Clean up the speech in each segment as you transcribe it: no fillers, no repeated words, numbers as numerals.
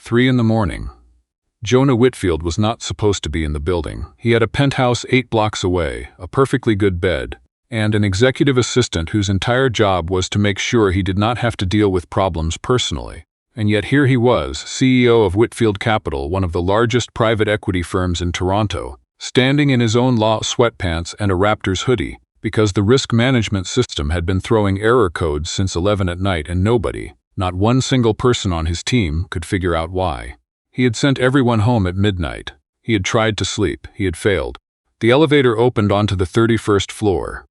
3 in the morning. Jonah Whitfield was not supposed to be in the building. He had a penthouse 8 blocks away, a perfectly good bed, and an executive assistant whose entire job was to make sure he did not have to deal with problems personally. And yet here he was, CEO of Whitfield Capital, one of the largest private equity firms in Toronto, standing in his own law sweatpants and a Raptors hoodie, because the risk management system had been throwing error codes since 11 at night and nobody, not one single person on his team, could figure out why. He had sent everyone home at midnight. He had tried to sleep. He had failed. The elevator opened onto the 31st floor.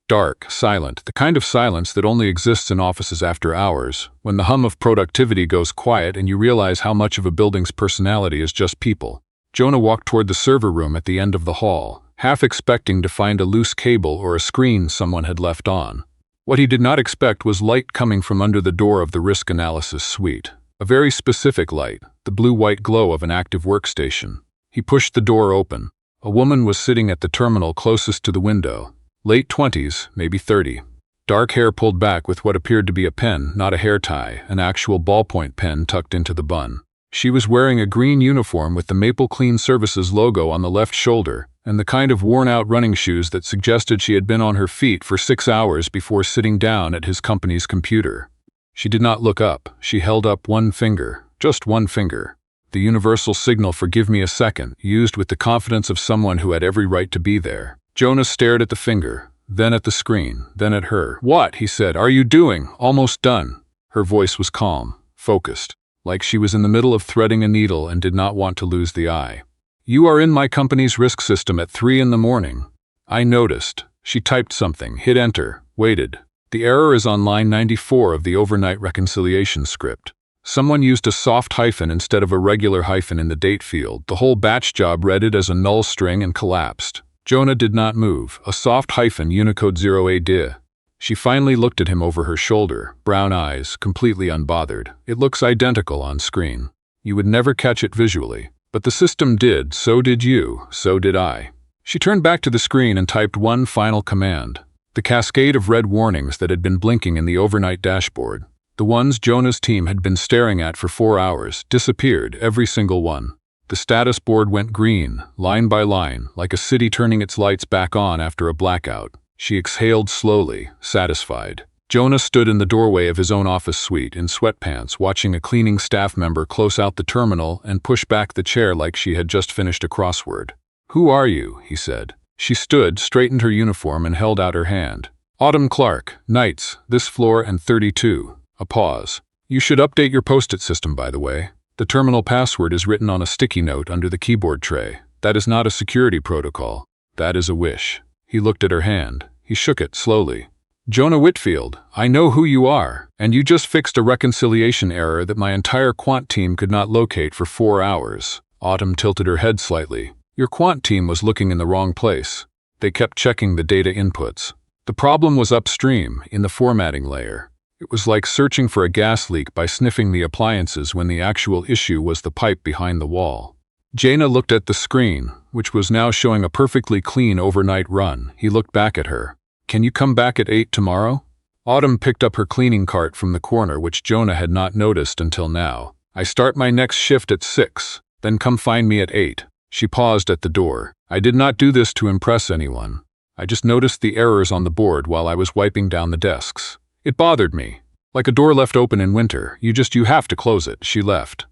Dark, silent, the kind of silence that only exists in offices after hours, when the hum of productivity goes quiet and you realize how much of a building's personality is just people. Jonah walked toward the server room at the end of the hall, half expecting to find a loose cable or a screen someone had left on. What he did not expect was light coming from under the door of the risk analysis suite. A very specific light, the blue-white glow of an active workstation. He pushed the door open. A woman was sitting at the terminal closest to the window. Late 20s, maybe 30. Dark hair pulled back with what appeared to be a pen, not a hair tie, an actual ballpoint pen tucked into the bun. She was wearing a green uniform with the Maple Clean Services logo on the left shoulder, and the kind of worn-out running shoes that suggested she had been on her feet for 6 hours before sitting down at his company's computer. She did not look up. She held up one finger, just one finger. The universal signal for "give me a second," used with the confidence of someone who had every right to be there. Jonah stared at the finger, then at the screen, then at her. "What?" he said. "Are you doing? Almost done." Her voice was calm, focused, like she was in the middle of threading a needle and did not want to lose the eye. "You are in my company's risk system at 3 in the morning. I noticed." She typed something, hit enter, waited. "The error is on line 94 of the overnight reconciliation script. Someone used a soft hyphen instead of a regular hyphen in the date field. The whole batch job read it as a null string and collapsed." Jonah did not move. A soft hyphen, Unicode 0AD. She finally looked at him over her shoulder, brown eyes, completely unbothered. "It looks identical on screen. You would never catch it visually. But the system did, so did you, so did I." She turned back to the screen and typed one final command. The cascade of red warnings that had been blinking in the overnight dashboard, the ones Jonah's team had been staring at for 4 hours, disappeared, every single one. The status board went green, line by line, like a city turning its lights back on after a blackout. She exhaled slowly, satisfied. Jonah stood in the doorway of his own office suite in sweatpants, watching a cleaning staff member close out the terminal and push back the chair like she had just finished a crossword. "Who are you?" he said. She stood, straightened her uniform, and held out her hand. "Autumn Clarke, Knights, this floor and 32. A pause. "You should update your post-it system, by the way. The terminal password is written on a sticky note under the keyboard tray. That is not a security protocol. That is a wish." He looked at her hand. He shook it slowly. "Jonah Whitfield, I know who you are, and you just fixed a reconciliation error that my entire quant team could not locate for 4 hours." Autumn tilted her head slightly. "Your quant team was looking in the wrong place. They kept checking the data inputs. The problem was upstream, in the formatting layer. It was like searching for a gas leak by sniffing the appliances when the actual issue was the pipe behind the wall." Jaina looked at the screen, which was now showing a perfectly clean overnight run. He looked back at her. "Can you come back at 8 tomorrow?" Autumn picked up her cleaning cart from the corner, which Jonah had not noticed until now. "I start my next shift at 6, then come find me at 8. She paused at the door. "I did not do this to impress anyone. I just noticed the errors on the board while I was wiping down the desks. It bothered me. Like a door left open in winter. You have to close it." She left.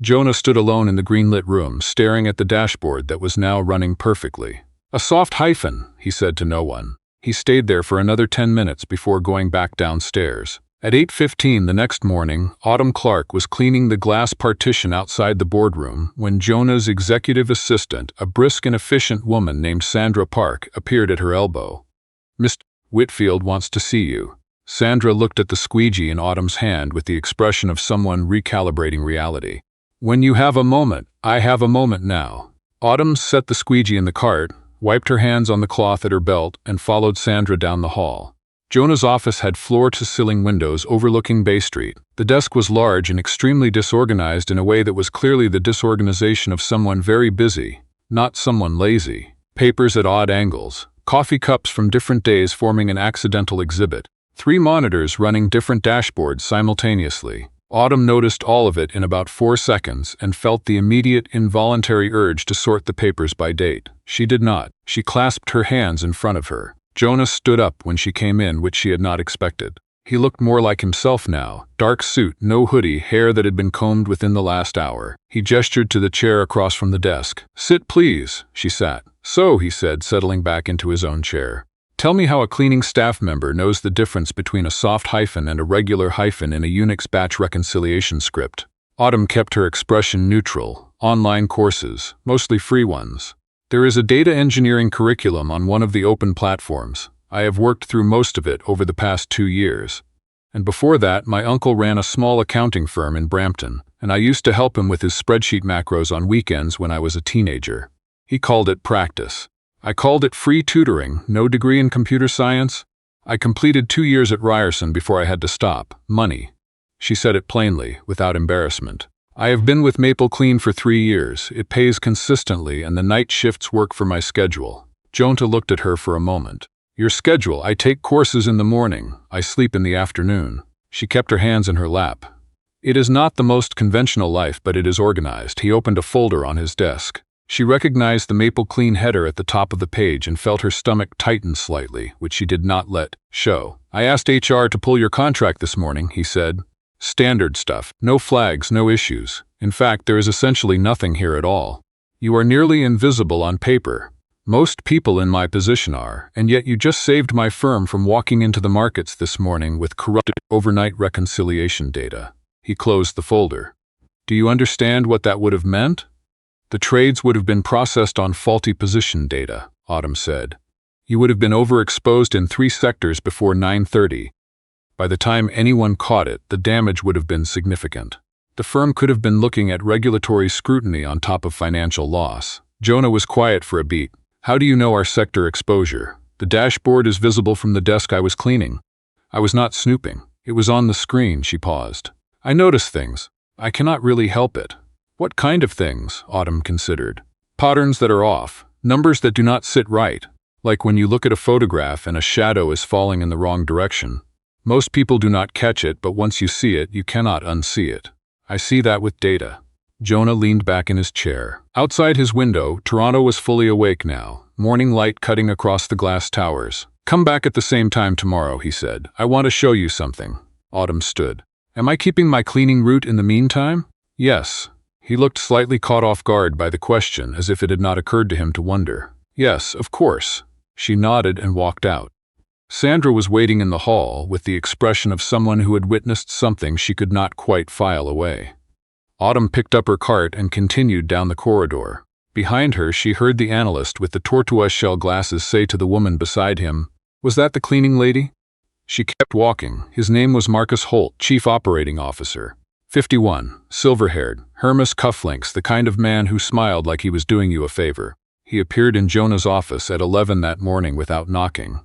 Jonah stood alone in the green-lit room, staring at the dashboard that was now running perfectly. "A soft hyphen," he said to no one. He stayed there for another 10 minutes before going back downstairs. At 8:15 the next morning, Autumn Clarke was cleaning the glass partition outside the boardroom when Jonah's executive assistant, a brisk and efficient woman named Sandra Park, appeared at her elbow. "Mr. Whitfield wants to see you." Sandra looked at the squeegee in Autumn's hand with the expression of someone recalibrating reality. "When you have a moment, I have a moment now." Autumn set the squeegee in the cart, wiped her hands on the cloth at her belt, and followed Sandra down the hall. Jonah's office had floor-to-ceiling windows overlooking Bay Street. The desk was large and extremely disorganized in a way that was clearly the disorganization of someone very busy, not someone lazy. Papers at odd angles, coffee cups from different days forming an accidental exhibit. 3 monitors running different dashboards simultaneously. Autumn noticed all of it in about 4 seconds and felt the immediate, involuntary urge to sort the papers by date. She did not. She clasped her hands in front of her. Jonah stood up when she came in, which she had not expected. He looked more like himself now. Dark suit, no hoodie, hair that had been combed within the last hour. He gestured to the chair across from the desk. "Sit, please." She sat. "So," he said, settling back into his own chair. "Tell me how a cleaning staff member knows the difference between a soft hyphen and a regular hyphen in a Unix batch reconciliation script." Autumn kept her expression neutral. "Online courses, mostly free ones. There is a data engineering curriculum on one of the open platforms. I have worked through most of it over the past 2 years. And before that, my uncle ran a small accounting firm in Brampton, and I used to help him with his spreadsheet macros on weekends when I was a teenager. He called it practice. I called it free tutoring, no degree in computer science. I completed 2 years at Ryerson before I had to stop. Money." She said it plainly, without embarrassment. "I have been with Maple Clean for 3 years. It pays consistently, and the night shifts work for my schedule." Jonah looked at her for a moment. "Your schedule? I take courses in the morning. I sleep in the afternoon." She kept her hands in her lap. "It is not the most conventional life, but it is organized." He opened a folder on his desk. She recognized the Maple Clean header at the top of the page and felt her stomach tighten slightly, which she did not let show. "I asked HR to pull your contract this morning," he said. "Standard stuff. No flags, no issues. In fact, there is essentially nothing here at all. You are nearly invisible on paper. Most people in my position are, and yet you just saved my firm from walking into the markets this morning with corrupted overnight reconciliation data." He closed the folder. "Do you understand what that would have meant?" "The trades would have been processed on faulty position data," Autumn said. "You would have been overexposed in 3 sectors before 9:30. By the time anyone caught it, the damage would have been significant. The firm could have been looking at regulatory scrutiny on top of financial loss." Jonah was quiet for a beat. "How do you know our sector exposure?" "The dashboard is visible from the desk I was cleaning. I was not snooping. It was on the screen." She paused. "I notice things. I cannot really help it." "What kind of things?" Autumn considered. "Patterns that are off. Numbers that do not sit right. Like when you look at a photograph and a shadow is falling in the wrong direction. Most people do not catch it, but once you see it, you cannot unsee it. I see that with data." Jonah leaned back in his chair. Outside his window, Toronto was fully awake now, morning light cutting across the glass towers. "Come back at the same time tomorrow," he said. "I want to show you something." Autumn stood. "Am I keeping my cleaning route in the meantime?" "Yes." He looked slightly caught off guard by the question, as if it had not occurred to him to wonder. "Yes, of course." She nodded and walked out. Sandra was waiting in the hall with the expression of someone who had witnessed something she could not quite file away. Autumn picked up her cart and continued down the corridor. Behind her, she heard the analyst with the tortoise-shell glasses say to the woman beside him, "Was that the cleaning lady?" She kept walking. His name was Marcus Holt, Chief Operating Officer. 51, silver-haired, Hermes cufflinks, the kind of man who smiled like he was doing you a favor. He appeared in Jonah's office at 11 that morning without knocking.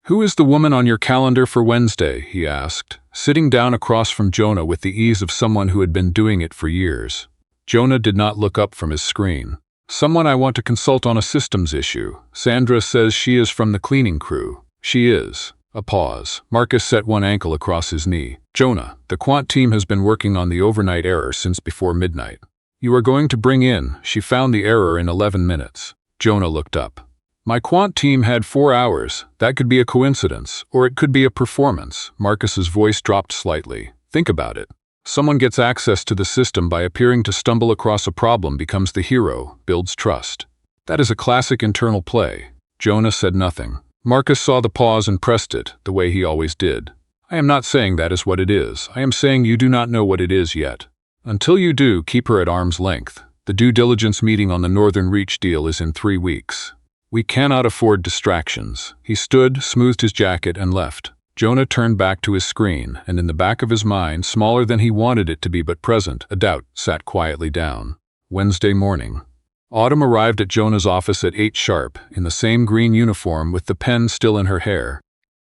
"Who is the woman on your calendar for Wednesday?" he asked, sitting down across from Jonah with the ease of someone who had been doing it for years. Jonah did not look up from his screen. "Someone I want to consult on a systems issue. Sandra says she is from the cleaning crew." "She is." A pause. Marcus set one ankle across his knee. "Jonah, the quant team has been working on the overnight error since before midnight. You are going to bring in, she found the error in 11 minutes. Jonah looked up. "My quant team had 4 hours. That could be a coincidence, or it could be a performance." Marcus's voice dropped slightly. "Think about it. Someone gets access to the system by appearing to stumble across a problem, becomes the hero, builds trust. That is a classic internal play." Jonah said nothing. Marcus saw the pause and pressed it, the way he always did. "I am not saying that is what it is. I am saying you do not know what it is yet. Until you do, keep her at arm's length. The due diligence meeting on the Northern Reach deal is in 3 weeks. We cannot afford distractions." He stood, smoothed his jacket, and left. Jonah turned back to his screen, and in the back of his mind, smaller than he wanted it to be but present, a doubt sat quietly down. Wednesday morning. Autumn arrived at Jonah's office at 8 sharp, in the same green uniform with the pen still in her hair.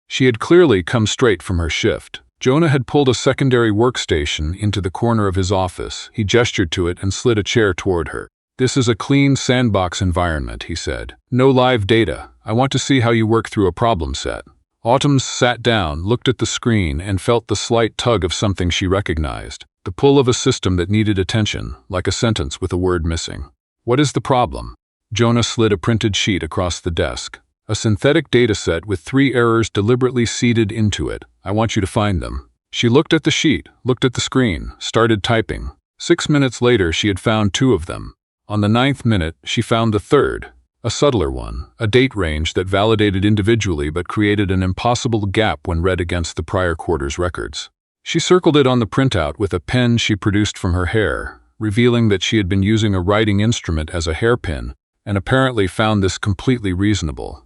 She had clearly come straight from her shift. Jonah had pulled a secondary workstation into the corner of his office. He gestured to it and slid a chair toward her. "This is a clean sandbox environment," he said. "No live data. I want to see how you work through a problem set." Autumn sat down, looked at the screen, and felt the slight tug of something she recognized, the pull of a system that needed attention, like a sentence with a word missing. What is the problem? Jonah slid a printed sheet across the desk. A synthetic dataset with 3 errors deliberately seeded into it. I want you to find them. She looked at the sheet, looked at the screen, started typing. 6 minutes later, she had found 2 of them. On the 9th minute, she found the 3rd, a subtler one, a date range that validated individually but created an impossible gap when read against the prior quarter's records. She circled it on the printout with a pen she produced from her hair, revealing that she had been using a writing instrument as a hairpin, and apparently found this completely reasonable.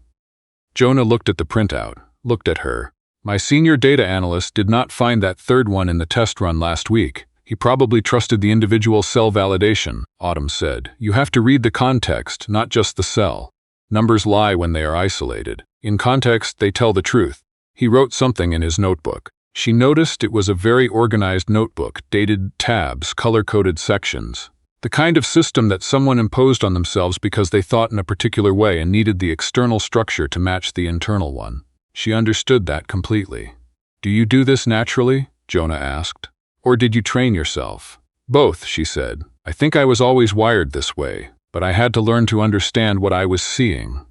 Jonah looked at the printout, looked at her. My senior data analyst did not find that 3rd one in the test run last week. He probably trusted the individual cell validation, Autumn said. You have to read the context, not just the cell. Numbers lie when they are isolated. In context, they tell the truth. He wrote something in his notebook. She noticed it was a very organized notebook, dated tabs, color-coded sections. The kind of system that someone imposed on themselves because they thought in a particular way and needed the external structure to match the internal one. She understood that completely. Do you do this naturally? Jonah asked. Or did you train yourself? Both, she said. I think I was always wired this way, but I had to learn to understand what I was seeing.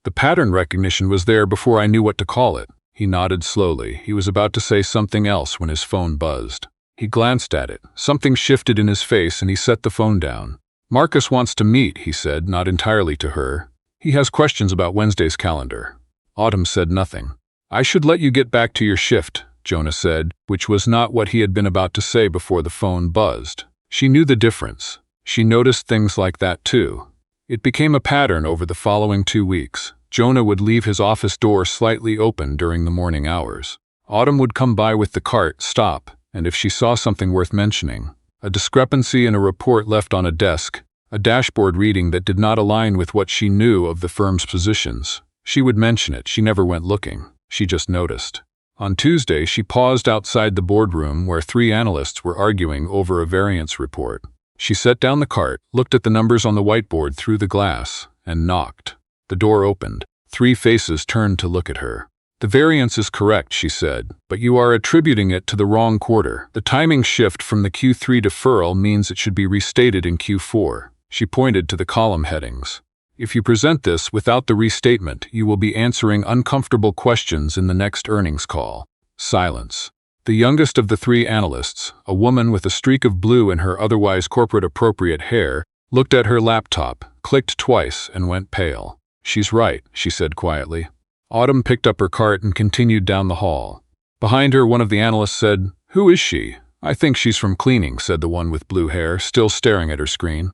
The pattern recognition was there before I knew what to call it. He nodded slowly. He was about to say something else when his phone buzzed. He glanced at it. Something shifted in his face and he set the phone down. Marcus wants to meet, he said, not entirely to her. He has questions about Wednesday's calendar. Autumn said nothing. I should let you get back to your shift, Jonah said, which was not what he had been about to say before the phone buzzed. She knew the difference. She noticed things like that too. It became a pattern over the following 2 weeks. Jonah would leave his office door slightly open during the morning hours. Autumn would come by with the cart, stop, and if she saw something worth mentioning, a discrepancy in a report left on a desk, a dashboard reading that did not align with what she knew of the firm's positions, she would mention it. She never went looking. She just noticed. On Tuesday, she paused outside the boardroom where 3 analysts were arguing over a variance report. She set down the cart, looked at the numbers on the whiteboard through the glass, and knocked. The door opened. 3 faces turned to look at her. The variance is correct, she said, but you are attributing it to the wrong quarter. The timing shift from the Q3 deferral means it should be restated in Q4. She pointed to the column headings. If you present this without the restatement, you will be answering uncomfortable questions in the next earnings call. Silence. The youngest of the 3 analysts, a woman with a streak of blue in her otherwise corporate-appropriate hair, looked at her laptop, clicked twice, and went pale. She's right, she said quietly. Autumn picked up her cart and continued down the hall. Behind her, one of the analysts said, Who is she? I think she's from cleaning, said the one with blue hair, still staring at her screen.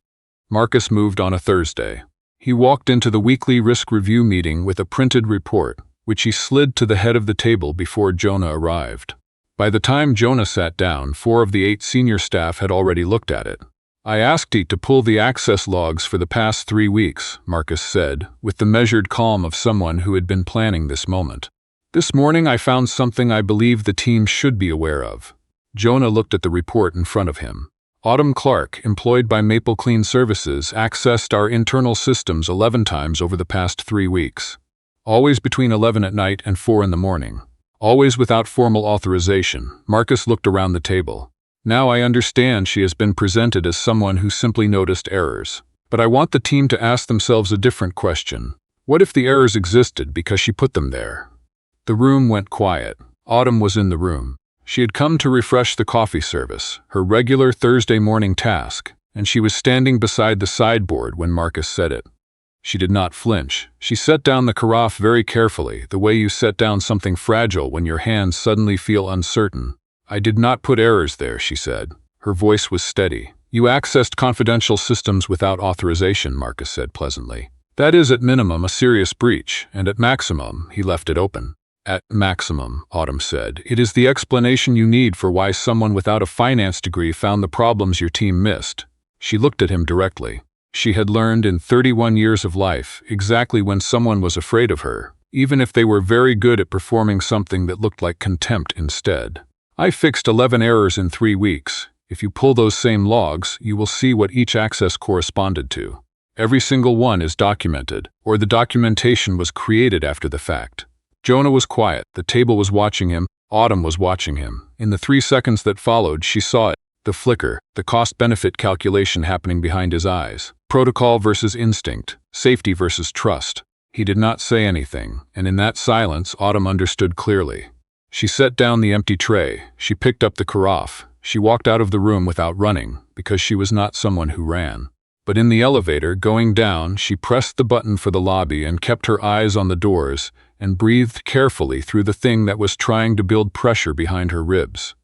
Marcus moved on a Thursday. He walked into the weekly risk review meeting with a printed report, which he slid to the head of the table before Jonah arrived. By the time Jonah sat down, 4 of the 8 senior staff had already looked at it. I asked you to pull the access logs for the past 3 weeks, Marcus said, with the measured calm of someone who had been planning this moment. This morning I found something I believe the team should be aware of. Jonah looked at the report in front of him. Autumn Clarke, employed by Maple Clean Services, accessed our internal systems 11 times over the past 3 weeks. Always between 11 at night and 4 in the morning. Always without formal authorization. Marcus looked around the table. Now I understand she has been presented as someone who simply noticed errors. But I want the team to ask themselves a different question. What if the errors existed because she put them there? The room went quiet. Autumn was in the room. She had come to refresh the coffee service, her regular Thursday morning task, and she was standing beside the sideboard when Marcus said it. She did not flinch. She set down the carafe very carefully, the way you set down something fragile when your hands suddenly feel uncertain. I did not put errors there, she said. Her voice was steady. You accessed confidential systems without authorization, Marcus said pleasantly. That is at minimum a serious breach, and at maximum, he left it open. At maximum, Autumn said, it is the explanation you need for why someone without a finance degree found the problems your team missed. She looked at him directly. She had learned in 31 years of life exactly when someone was afraid of her, even if they were very good at performing something that looked like contempt instead. I fixed 11 errors in 3 weeks. If you pull those same logs, you will see what each access corresponded to. Every single one is documented, or the documentation was created after the fact. Jonah was quiet. The table was watching him. Autumn was watching him. In the 3 seconds that followed, she saw it. The flicker, the cost-benefit calculation happening behind his eyes. Protocol versus instinct. Safety versus trust. He did not say anything, and in that silence, Autumn understood clearly. She set down the empty tray. She picked up the carafe. She walked out of the room without running, because she was not someone who ran. But in the elevator, going down, she pressed the button for the lobby and kept her eyes on the doors and breathed carefully through the thing that was trying to build pressure behind her ribs.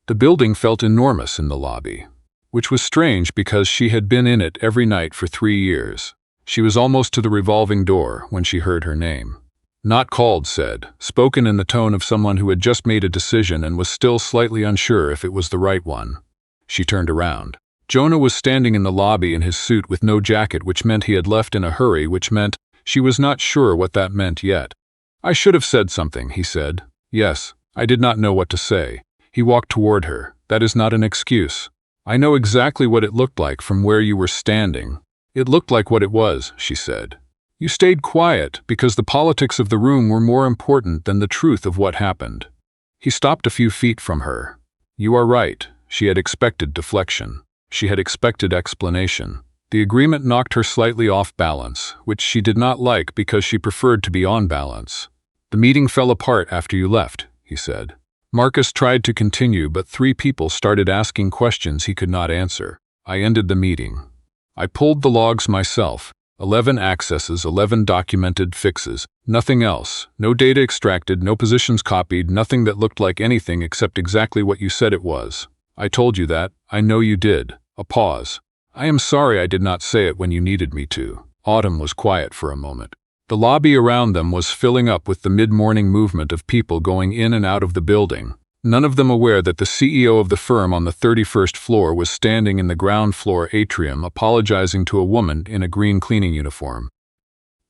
The building felt enormous in the lobby, which was strange because she had been in it every night for 3 years. She was almost to the revolving door when she heard her name. Not called, said, spoken in the tone of someone who had just made a decision and was still slightly unsure if it was the right one. She turned around. Jonah was standing in the lobby in his suit with no jacket, which meant he had left in a hurry, which meant she was not sure what that meant yet. I should have said something, he said. Yes, I did not know what to say. He walked toward her. That is not an excuse. I know exactly what it looked like from where you were standing. It looked like what it was, she said. You stayed quiet because the politics of the room were more important than the truth of what happened. He stopped a few feet from her. You are right. She had expected deflection. She had expected explanation. The agreement knocked her slightly off balance, which she did not like because she preferred to be on balance. The meeting fell apart after you left, he said. Marcus tried to continue, but 3 people started asking questions he could not answer. I ended the meeting. I pulled the logs myself. 11 accesses, 11 documented fixes. Nothing else. No data extracted, no positions copied, nothing that looked like anything except exactly what you said it was. I told you that. I know you did. A pause. I am sorry I did not say it when you needed me to. Autumn was quiet for a moment. The lobby around them was filling up with the mid-morning movement of people going in and out of the building, none of them aware that the CEO of the firm on the 31st floor was standing in the ground floor atrium apologizing to a woman in a green cleaning uniform.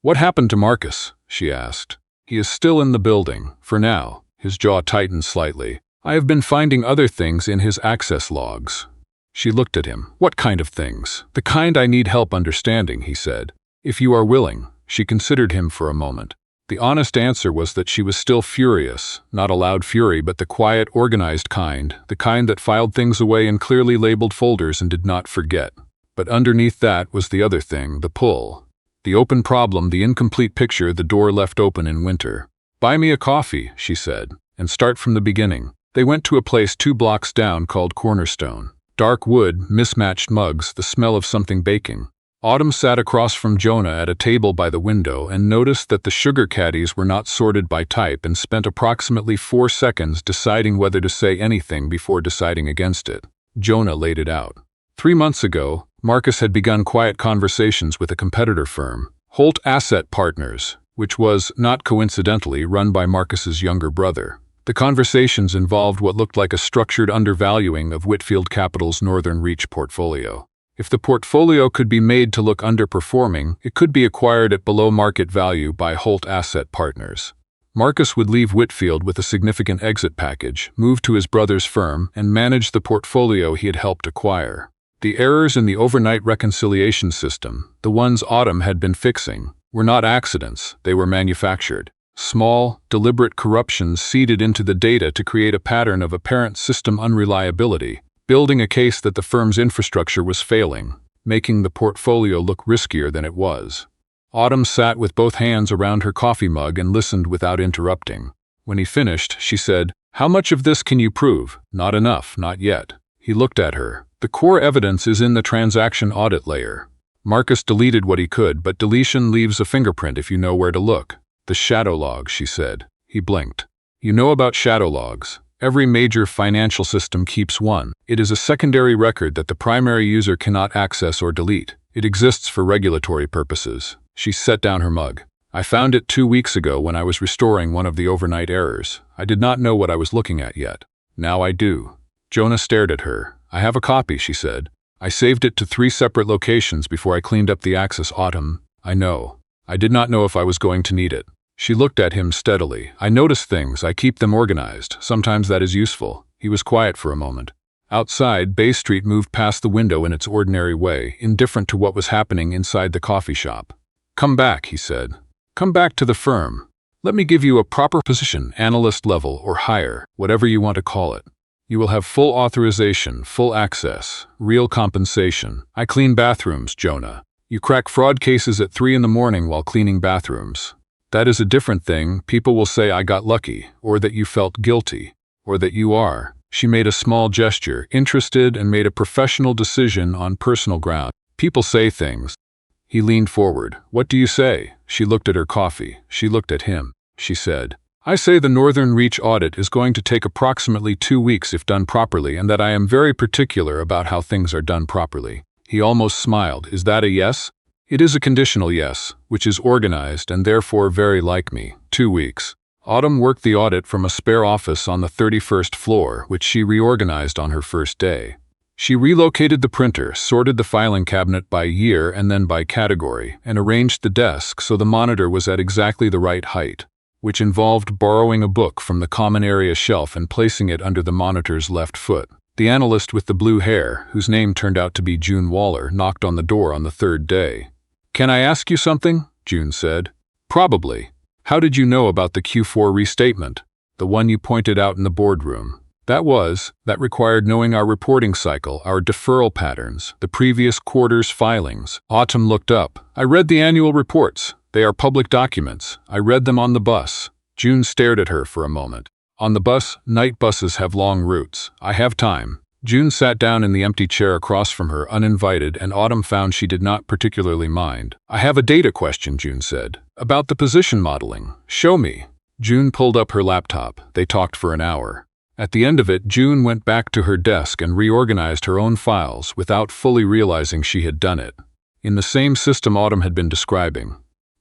What happened to Marcus? She asked. He is still in the building, for now. His jaw tightened slightly. I have been finding other things in his access logs. She looked at him. What kind of things? The kind I need help understanding, he said. If you are willing. She considered him for a moment. The honest answer was that she was still furious, not a loud fury, but the quiet, organized kind, the kind that filed things away in clearly labeled folders and did not forget. But underneath that was the other thing, the pull. The open problem, the incomplete picture, the door left open in winter. Buy me a coffee, she said, and start from the beginning. They went to a place 2 blocks down called Cornerstone. Dark wood, mismatched mugs, the smell of something baking. Autumn sat across from Jonah at a table by the window and noticed that the sugar caddies were not sorted by type and spent approximately 4 seconds deciding whether to say anything before deciding against it. Jonah laid it out. 3 months ago, Marcus had begun quiet conversations with a competitor firm, Holt Asset Partners, which was, not coincidentally, run by Marcus's younger brother. The conversations involved what looked like a structured undervaluing of Whitfield Capital's Northern Reach portfolio. If the portfolio could be made to look underperforming, it could be acquired at below market value by Holt Asset Partners. Marcus would leave Whitfield with a significant exit package, move to his brother's firm, and manage the portfolio he had helped acquire. The errors in the overnight reconciliation system, the ones Autumn had been fixing, were not accidents, they were manufactured. Small, deliberate corruptions seeded into the data to create a pattern of apparent system unreliability, building a case that the firm's infrastructure was failing, making the portfolio look riskier than it was. Autumn sat with both hands around her coffee mug and listened without interrupting. When he finished, she said, "How much of this can you prove?" "Not enough, not yet." He looked at her. "The core evidence is in the transaction audit layer." Marcus deleted what he could, but deletion leaves a fingerprint if you know where to look. "The shadow log," she said. He blinked. "You know about shadow logs. Every major financial system keeps one. It is a secondary record that the primary user cannot access or delete. It exists for regulatory purposes." She set down her mug. "I found it 2 weeks ago when I was restoring one of the overnight errors. I did not know what I was looking at yet. Now I do." Jonah stared at her. "I have a copy," she said. "I saved it to 3 separate locations before I cleaned up the access. Autumn. I know. I did not know if I was going to need it." She looked at him steadily. "I notice things. I keep them organized. Sometimes that is useful." He was quiet for a moment. Outside, Bay Street moved past the window in its ordinary way, indifferent to what was happening inside the coffee shop. "Come back," he said. "Come back to the firm." Let me give you a proper position, analyst level or higher, whatever you want to call it. You will have full authorization, full access, real compensation. I clean bathrooms, Jonah. You crack fraud cases at 3 in the morning while cleaning bathrooms. That is a different thing. People will say I got lucky, or that you felt guilty, or that you are. She made a small gesture, interested, and made a professional decision on personal ground. People say things. He leaned forward. What do you say? She looked at her coffee. She looked at him. She said, I say the Northern Reach audit is going to take approximately 2 weeks if done properly, and that I am very particular about how things are done properly. He almost smiled. Is that a yes? It is a conditional yes, which is organized and therefore very like me. 2 weeks. Autumn worked the audit from a spare office on the 31st floor, which she reorganized on her first day. She relocated the printer, sorted the filing cabinet by year and then by category, and arranged the desk so the monitor was at exactly the right height, which involved borrowing a book from the common area shelf and placing it under the monitor's left foot. The analyst with the blue hair, whose name turned out to be June Waller, knocked on the door on the 3rd day. Can I ask you something? June said. Probably. How did you know about the Q4 restatement? The one you pointed out in the boardroom. That required knowing our reporting cycle, our deferral patterns, the previous quarter's filings. Autumn looked up. I read the annual reports. They are public documents. I read them on the bus. June stared at her for a moment. On the bus, night buses have long routes. I have time. June sat down in the empty chair across from her, uninvited, and Autumn found she did not particularly mind. I have a data question, June said. About the position modeling. Show me. June pulled up her laptop. They talked for an hour. At the end of it, June went back to her desk and reorganized her own files without fully realizing she had done it. In the same system Autumn had been describing.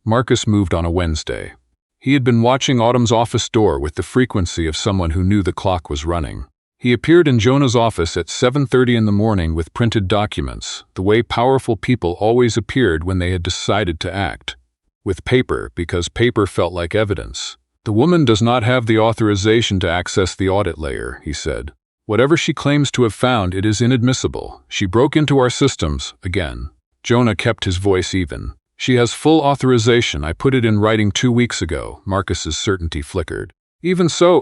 Marcus moved on a Wednesday. He had been watching Autumn's office door with the frequency of someone who knew the clock was running. He appeared in Jonah's office at 7:30 in the morning with printed documents, the way powerful people always appeared when they had decided to act. With paper, because paper felt like evidence. The woman does not have the authorization to access the audit layer, he said. Whatever she claims to have found, it is inadmissible. She broke into our systems, again. Jonah kept his voice even. She has full authorization. I put it in writing 2 weeks ago. Marcus's certainty flickered. Even so,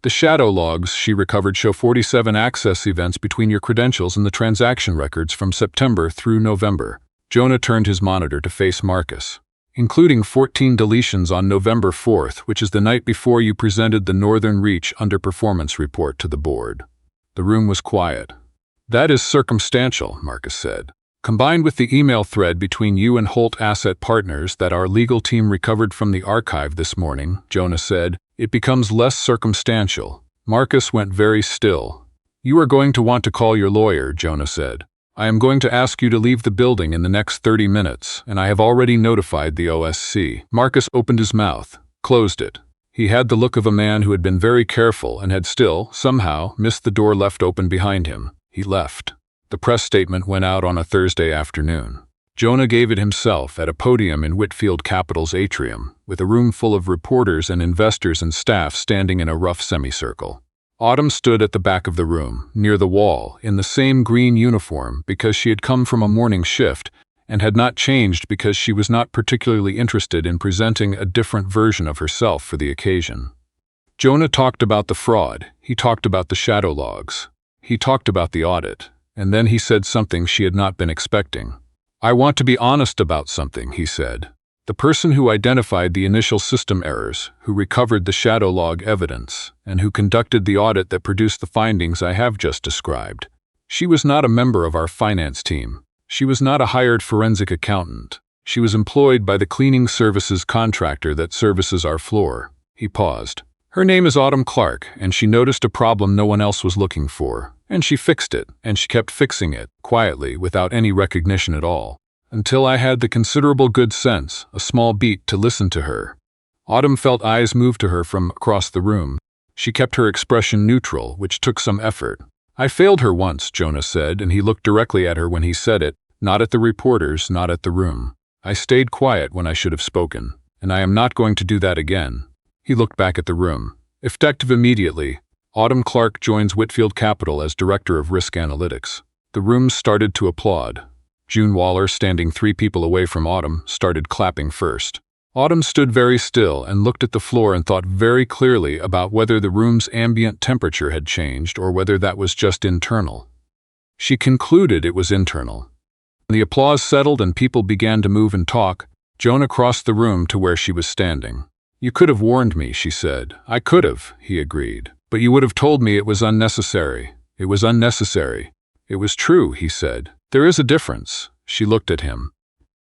the shadow logs she recovered show 47 access events between your credentials and the transaction records from September through November. Jonah turned his monitor to face Marcus. Including 14 deletions on November 4th, which is the night before you presented the Northern Reach underperformance report to the board. The room was quiet. That is circumstantial, Marcus said. Combined with the email thread between you and Holt Asset Partners that our legal team recovered from the archive this morning, Jonah said, it becomes less circumstantial. Marcus went very still. You are going to want to call your lawyer, Jonah said. I am going to ask you to leave the building in the next 30 minutes, and I have already notified the OSC. Marcus opened his mouth, closed it. He had the look of a man who had been very careful and had still, somehow, missed the door left open behind him. He left. The press statement went out on a Thursday afternoon. Jonah gave it himself at a podium in Whitfield Capital's atrium, with a room full of reporters and investors and staff standing in a rough semicircle. Autumn stood at the back of the room, near the wall, in the same green uniform because she had come from a morning shift and had not changed because she was not particularly interested in presenting a different version of herself for the occasion. Jonah talked about the fraud, he talked about the shadow logs, he talked about the audit, and then he said something she had not been expecting. I want to be honest about something, he said. The person who identified the initial system errors, who recovered the shadow log evidence, and who conducted the audit that produced the findings I have just described. She was not a member of our finance team. She was not a hired forensic accountant. She was employed by the cleaning services contractor that services our floor. He paused. Her name is Autumn Clarke, and she noticed a problem no one else was looking for. And she fixed it, and she kept fixing it, quietly, without any recognition at all. Until I had the considerable good sense, a small beat, to listen to her. Autumn felt eyes move to her from across the room. She kept her expression neutral, which took some effort. I failed her once, Jonah said, and he looked directly at her when he said it, not at the reporters, not at the room. I stayed quiet when I should have spoken, and I am not going to do that again. He looked back at the room. Effective immediately, Autumn Clarke joins Whitfield Capital as Director of Risk Analytics. The room started to applaud. June Waller, standing 3 people away from Autumn, started clapping first. Autumn stood very still and looked at the floor and thought very clearly about whether the room's ambient temperature had changed or whether that was just internal. She concluded it was internal. When the applause settled and people began to move and talk, Jonah crossed the room to where she was standing. "You could have warned me," she said. "I could have," he agreed. "But you would have told me it was unnecessary. It was unnecessary." "It was true," he said. "There is a difference." She looked at him.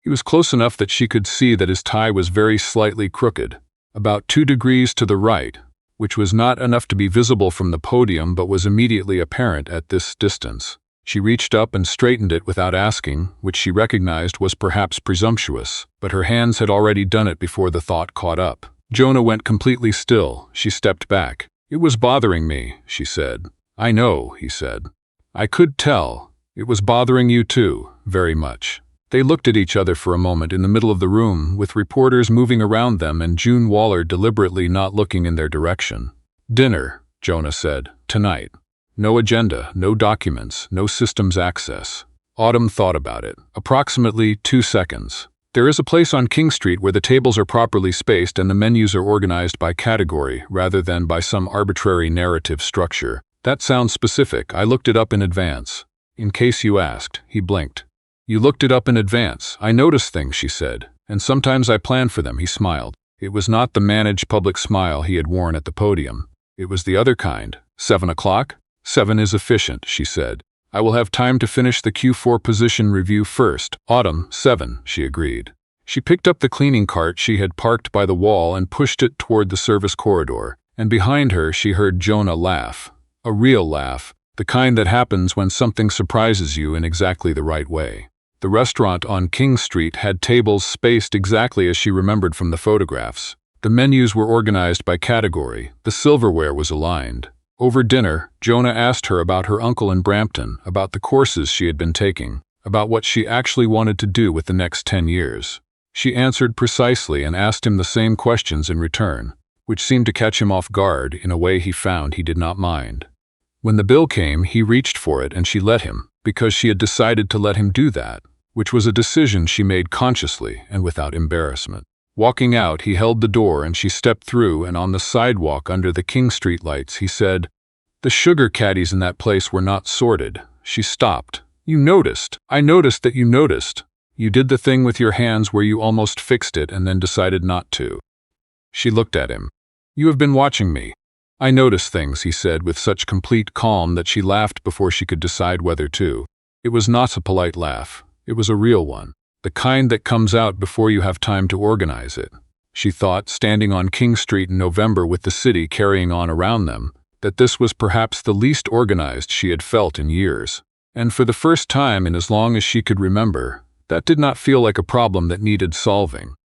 He was close enough that she could see that his tie was very slightly crooked, about 2 degrees to the right, which was not enough to be visible from the podium but was immediately apparent at this distance. She reached up and straightened it without asking, which she recognized was perhaps presumptuous, but her hands had already done it before the thought caught up. Jonah went completely still. She stepped back. "It was bothering me," she said. "I know," he said. "I could tell. It was bothering you too, very much." They looked at each other for a moment in the middle of the room, with reporters moving around them and June Waller deliberately not looking in their direction. "Dinner," Jonah said. "Tonight. No agenda, no documents, no systems access." Autumn thought about it. Approximately 2 seconds. "There is a place on King Street where the tables are properly spaced and the menus are organized by category rather than by some arbitrary narrative structure. That sounds specific. I looked it up in advance." "In case you asked," he blinked. "You looked it up in advance. I notice things," she said. "And sometimes I plan for them," he smiled. It was not the managed public smile he had worn at the podium. It was the other kind. 7 o'clock? 7 is efficient," she said. "I will have time to finish the Q4 position review first." "Autumn, 7, she agreed. She picked up the cleaning cart she had parked by the wall and pushed it toward the service corridor, and behind her she heard Jonah laugh. A real laugh, the kind that happens when something surprises you in exactly the right way. The restaurant on King Street had tables spaced exactly as she remembered from the photographs. The menus were organized by category. The silverware was aligned. Over dinner, Jonah asked her about her uncle in Brampton, about the courses she had been taking, about what she actually wanted to do with the next 10 years. She answered precisely and asked him the same questions in return, which seemed to catch him off guard in a way he found he did not mind. When the bill came, he reached for it and she let him, because she had decided to let him do that, which was a decision she made consciously and without embarrassment. Walking out, he held the door and she stepped through, and on the sidewalk under the King Street lights, he said, "The sugar caddies in that place were not sorted." She stopped. "You noticed. I noticed that you noticed. You did the thing with your hands where you almost fixed it and then decided not to." She looked at him. "You have been watching me." "I notice things," he said with such complete calm that she laughed before she could decide whether to. It was not a polite laugh. It was a real one. The kind that comes out before you have time to organize it. She thought, standing on King Street in November with the city carrying on around them, that this was perhaps the least organized she had felt in years. And for the first time in as long as she could remember, that did not feel like a problem that needed solving.